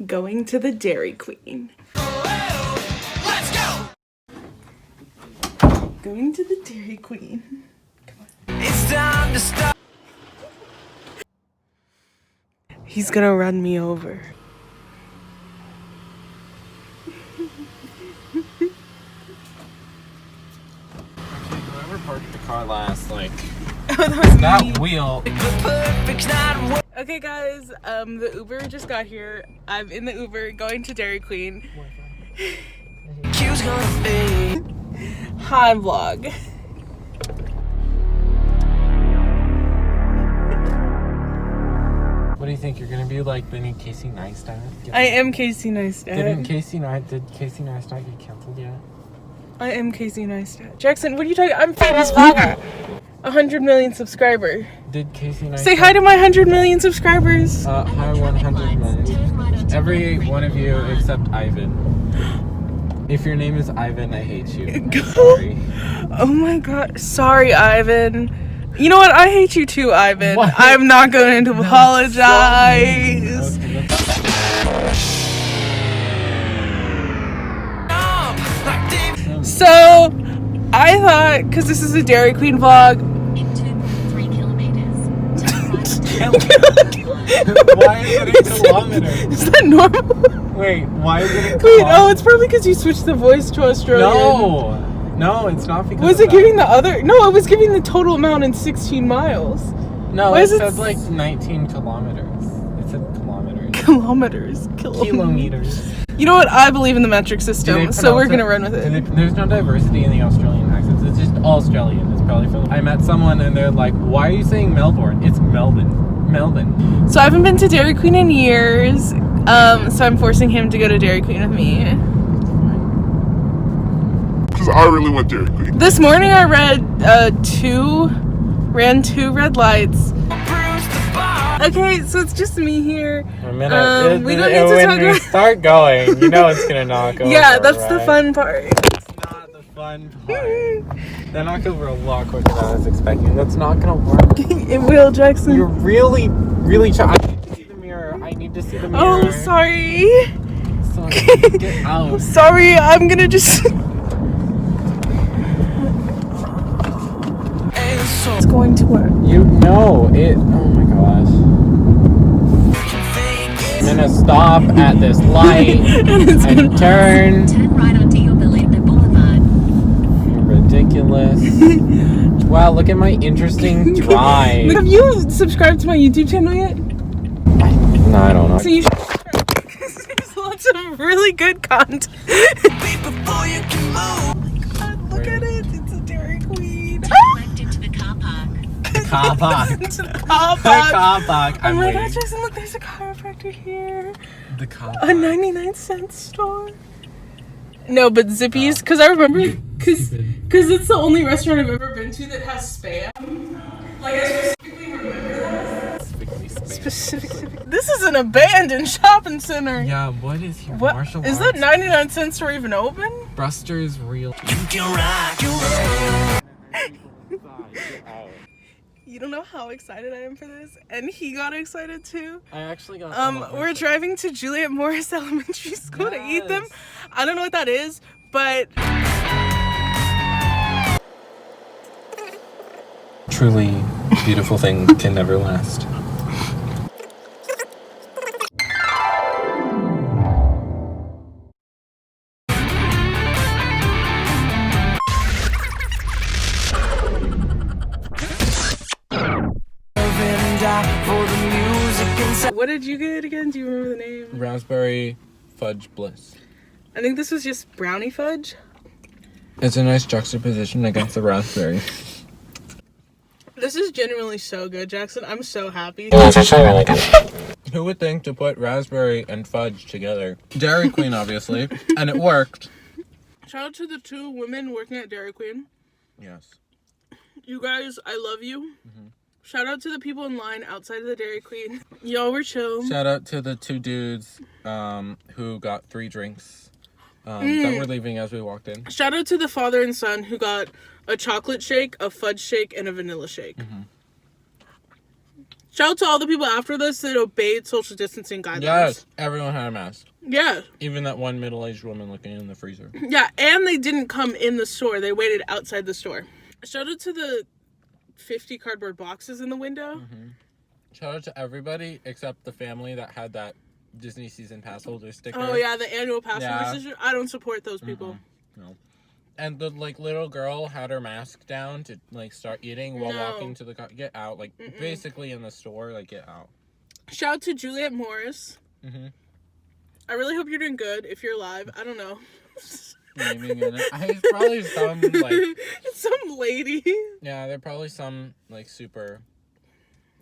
Going to the Dairy Queen. Let's go! Going to the Dairy Queen. Come on. It's time to stop. He's gonna run me over. Whoever parked the car last, like, that that wheel. Okay guys, the Uber just got here. I'm in the Uber going to Dairy Queen. Hi vlog. What do you think? You're gonna be like the new Casey Neistat? I am Casey Neistat. Did Casey Neistat get canceled yet? I am Casey Neistat. Jackson, what are you talking? I'm famous vlogger. 100 million subscriber. Did Casey Neistat? Say hi to my 100 million subscribers. Hi 100 million. Every one of you except Ivan. If your name is Ivan, I hate you. I'm sorry. Oh my god. Sorry, Ivan. You know what? I hate you too, Ivan. What? I'm not going to apologize. Okay, So, I thought, because this is a Dairy Queen vlog. Into 3 kilometers. Why is it in kilometers? Is that normal? Wait, why is it in Wait, kilometers? oh, it's probably because you switched the voice to Australian. No, it's not because Was of it that. giving the other? No, it was giving the total amount in 16 miles. No, Why it is it says like 19 kilometers. It said kilometers. Kilometers. Kilometers. You know what? I believe in the metric system, so we're gonna run with it. There's no diversity in the Australian accents. It's just all Australian. It's probably Philippines. I met someone and they're like, "Why are you saying Melbourne? It's Melbourne. Melbourne." So I haven't been to Dairy Queen in years, so I'm forcing him to go to Dairy Queen with me. Because I really want Dairy Queen. This morning I ran 2 red lights. Okay, so it's just me here. A minute. We don't need to when talk we about- start going, you know it's gonna knock over. Yeah, that's the right? fun part. It's not the fun part. That knocked over a lot quicker than I was expecting. That's not gonna work. It will, Jackson. You're really I need to see the mirror. I need to see the mirror. Oh, sorry. Sorry. Get out. Sorry, I'm gonna just... It's going to work. You know it. Oh my gosh. I'm gonna stop at this light and turn. Turn right onto your Boulevard. You're ridiculous. Wow, look at my interesting drive. Have you subscribed to my YouTube channel yet? No, I don't know. So you should subscribe. There's lots of really good content. Before you can move. Look at it. It's a Dairy Queen. Left into the car park. Car park. It's a car The park. car park. Oh I'm my waiting. god, Jason, look, there's a chiropractor here. The car A park. 99-cent store. No, but Zippy's, because I remember, because it's the only restaurant I've ever been to that has Spam. Like, I specifically remember that. Specifically. This is an abandoned shopping center. Yeah, what is here? What? Martial Is arts? that 99-cent store even open? Bruster's real. You can rock your world. You don't know how excited I am for this. And he got excited too. I actually got. We're driving to Juliet Morris Elementary School to eat them. Yes. I don't know what that is, but Truly beautiful thing can never last. what did you get again? Do you remember the name? Raspberry fudge bliss. I think this was just brownie fudge. It's a nice juxtaposition against the raspberry. This is genuinely so good, Jackson. I'm so happy. It's actually really good. Who would think to put raspberry and fudge together? Dairy Queen, obviously, and it worked. Shout out to the 2 women working at Dairy Queen. Yes. You guys, I love you. Shout out to the people in line outside of the Dairy Queen. Y'all were chill. Shout out to the 2 dudes who got 3 drinks that were leaving as we walked in. Shout out to the father and son who got a chocolate shake, a fudge shake, and a vanilla shake. Shout out to all the people after this that obeyed social distancing guidelines. Yes, everyone had a mask. Yeah. Even that one middle-aged woman looking in the freezer. Yeah, and they didn't come in the store. They waited outside the store. Shout out to the 50 cardboard boxes in the window. Mm-hmm. Shout out to everybody except the family that had that Disney season pass holder sticker. Oh yeah, the annual pass Yeah. holder sticker. I don't support those people. No. And the like little girl had her mask down to like start eating while walking to the car. Get out, like basically in the store. Like get out. Shout out to Juliet Morris. Mm-hmm. I really hope you're doing good. If you're alive, I don't know. Naming it. It's probably some like some lady. yeah, they're probably some like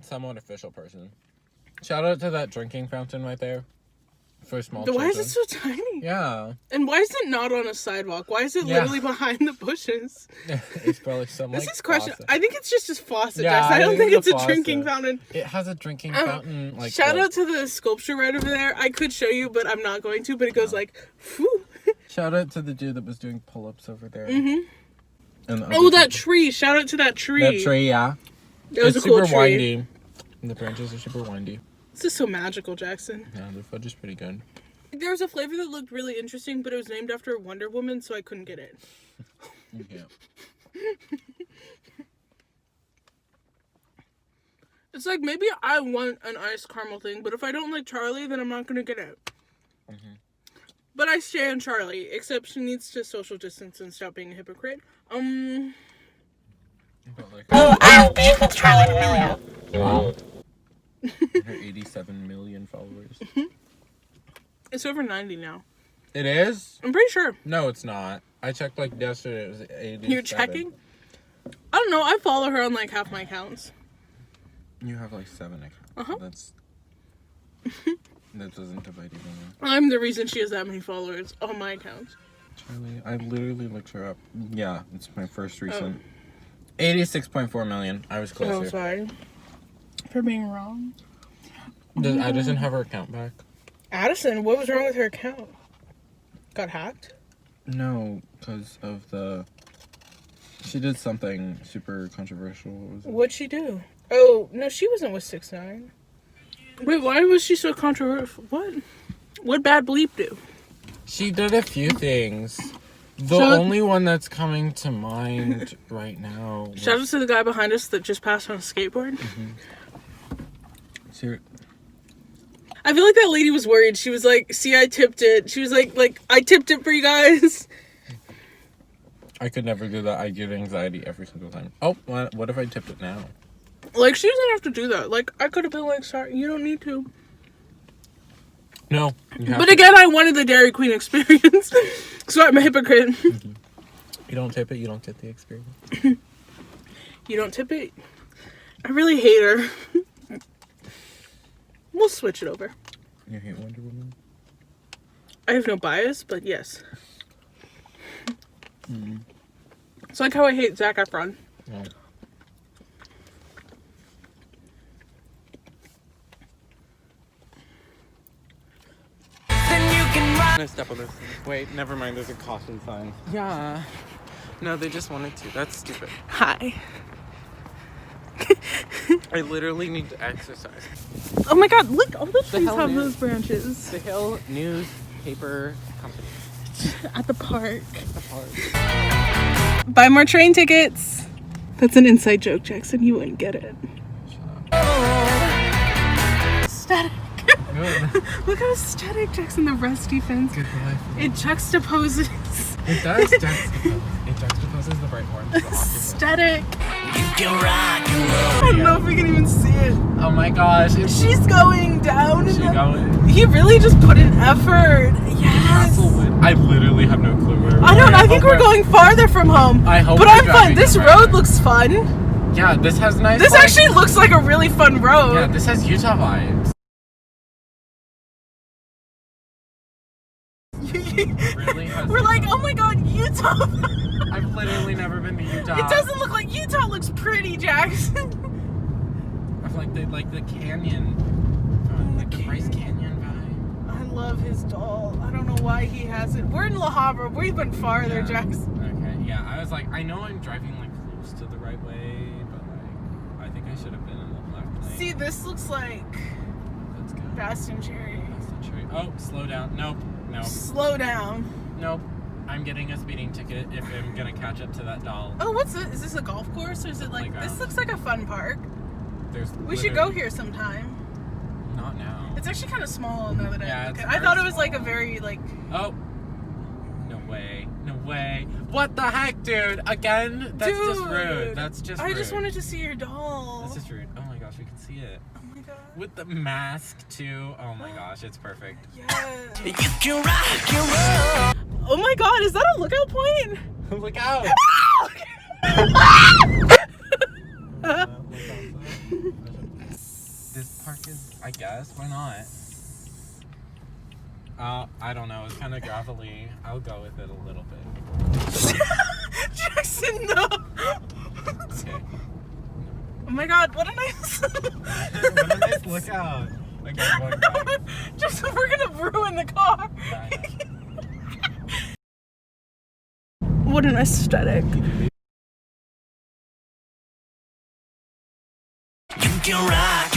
somewhat official person. Shout out to that drinking fountain right there for small children. Why is it so tiny? Yeah. And why is it not on a sidewalk? Why is it literally behind the bushes? It's probably some This like is question. faucet. I think it's just his faucet. Yeah, I don't think it's a faucet. drinking fountain. It has a drinking fountain. Like Shout out to the sculpture right over there. I could show you, but I'm not going to. But it goes like, whew. Shout out to the dude that was doing pull-ups over there. Mm-hmm. And Oh, that tree. Shout out to that tree. That tree, yeah. It was it's a cool super tree. windy. And the branches are super windy. This is so magical, Jackson. Yeah, the fudge is pretty good. There was a flavor that looked really interesting, but it was named after Wonder Woman, so I couldn't get it. Yeah. It's like, maybe I want an iced caramel thing, but if I don't like Charlie, then I'm not going to get it. Mm-hmm. But I stand Charlie, except she needs to social distance and stop being a hypocrite. But like, I'll be with Charlie D'Amelio. her 87 million followers. It's over 90 now. It is? I'm pretty sure. No, it's not. I checked like yesterday. It was 87. You're checking? I don't know. I follow her on like half my accounts. You have like 7 accounts. Uh-huh. That doesn't divide even. I'm the reason she has that many followers on my accounts. Charlie, I literally looked her up. Yeah, it's my first recent. 86.4 million. I was closer. Oh, sorry. For being wrong. Does Addison have her account back? Addison, what was wrong with her account? Got hacked? No, because of the... She did something super controversial. What was it? What'd she do? Oh, no, she wasn't with 6ix9ine. Wait, why was she so controversial? What? What bad bleep do? She did a few things. The So- only one that's coming to mind right now... was- Shout out to the guy behind us that just passed on a skateboard. Ser- I feel like that lady was worried. She was like, see, I tipped it. She was like, I tipped it for you guys. I could never do that. I get anxiety every single time. Oh, what if I tipped it now? Like, she doesn't have to do that. Like, I could have been like, sorry, you don't need to. No. But again, I wanted the Dairy Queen experience. So I'm a hypocrite. You don't tip it, you don't get the experience. You don't tip it? I really hate her. We'll switch it over. You hate Wonder Woman? I have no bias, but yes. It's like how I hate Zac Efron. No. Then you can run. I'm gonna step on this. Wait, never mind, there's a caution sign. Yeah. No, they just wanted to. That's stupid. Hi. I literally need to exercise. Oh my god, look, all the trees hell, have dude? those branches. The Hill Newspaper Company. At the park. The park. Buy more train tickets. That's an inside joke, Jackson. You wouldn't get it. Static. Look how static, Jackson, the rusty fence. Good life. It juxtaposes. It does juxtapose. It juxtaposes the bright orange. The Static. You can rock and roll. I don't know if we can even see it. Oh my gosh. She's going down. Is she going? He really just put in effort. Yes. I literally have no clue where I don't. I think hope we're going farther from home. I hope But we're I'm fun. driving This farther. road looks fun. Yeah, this has nice. This like- actually looks like a really fun road. Yeah, this has Utah vibes. Really has We're like, Utah. oh my god, Utah. I've literally never been to Utah. It doesn't look like Utah. Looks pretty, Jackson. I've like the canyon, like the Bryce Canyon vibe. I love his doll. I don't know why he has it. We're in La Habra. We're even farther, Yeah. Jackson. Okay, yeah. I was like, I know I'm driving like close to the right way, but like, I think I should have been in the left lane. definitely. See, this looks like That's good. Fast and Cherry. Fast and Cherry. Oh, slow down. Nope. Nope. Slow down. Nope. I'm getting a speeding ticket if I'm gonna catch up to that doll. Oh, what's this? Is this a golf course or is it like? This looks like a fun park. We should go here sometime. Not now. It's actually kind of small now that Yeah, I look it's at it. I thought it was very like a very like. Oh. No way. No way. What the heck, dude? Again? That's just rude. Dude, That's just I rude. just wanted to see your doll. That's just rude. Oh my gosh, we can see it. Oh my god. With the mask, too. Oh my gosh, it's perfect. Yeah. You can rock and roll. Oh my god, is that a lookout point? Look out! This park is, I guess, why not? I don't know, it's kind of gravelly. I'll go with it a little bit. Jackson, no. Okay. Oh my god, what a nice. What a nice lookout. Again, one guy. Just we're gonna ruin the car. Yeah, What an aesthetic. You can rock